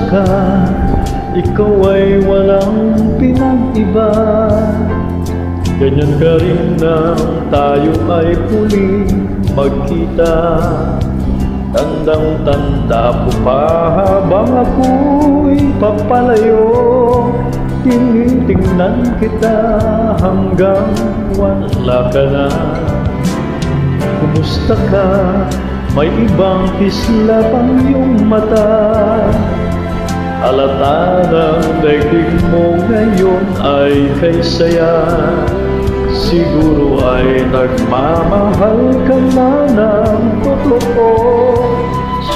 ka? Ikaw ay walang pinag-iba. Ganyan ka rin nang tayo ay huling magkita. Tandang-tanda po pa habang ako'y papalayo. Tinitingnan kita hanggang wala ka na. Kumusta ka? May ibang kisla pang iyong mata. Halata ng daigdig mo ngayon ay kay saya. Siguro ay nagmamahal ka na ng totoo.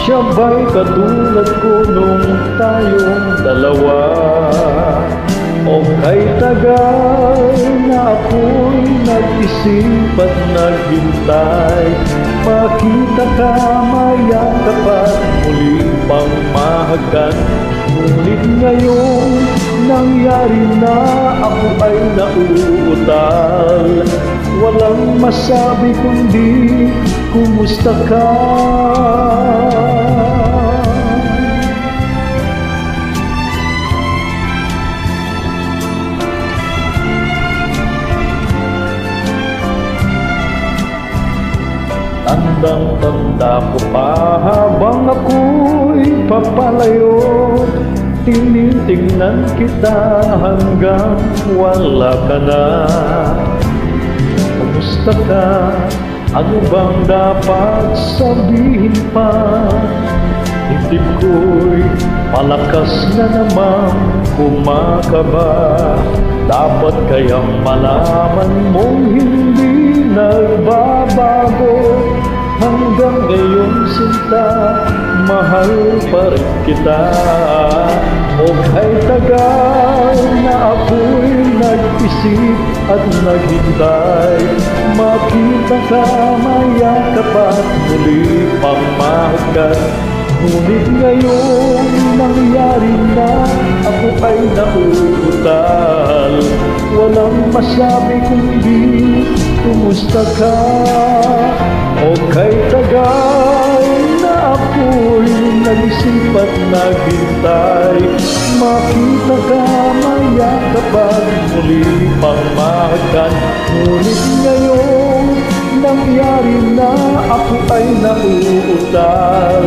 Siya ba'y katulad ko nung tayong dalawa? O kay tagal na ako'y nag-isip at naghintay. Makita ka, mayakap at muli pang mahagan. Ngunit ngayon nangyari na, ako ay nauutal. Walang masabi kundi kumusta ka? Tandang-tanda ko pa habang ako'y papalayo. Tinitingnan kita hanggang wala ka na. Kumusta ka? Ano bang dapat sabihin pa? Dibdib ko'y malakas na naman kumakaba. Dapat kayang malaman mong hindi nagbabago. Hanggang ngayon sinta, mahal pa rin kita. O kay tagal na ako'y nag-isip at naghintay. Makita ka, mayakap at muli pang mahagan. Ngunit ngayon nangyari na, ako ay nauutal. Walang masabi kundi kumusta ka? O kay tagal na ako'y nag-isip at naghintay. Makita ka, mayakap at muli pang mahagan. Ngunit ngayon nangyari na, ako ay nauutal.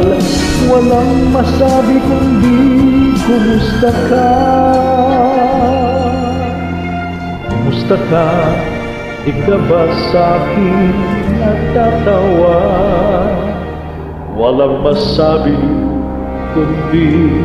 Walang masabi kundi kumusta ka? Kumusta ka? Di ka ba sa'kin natatawa? Walang masabi kundi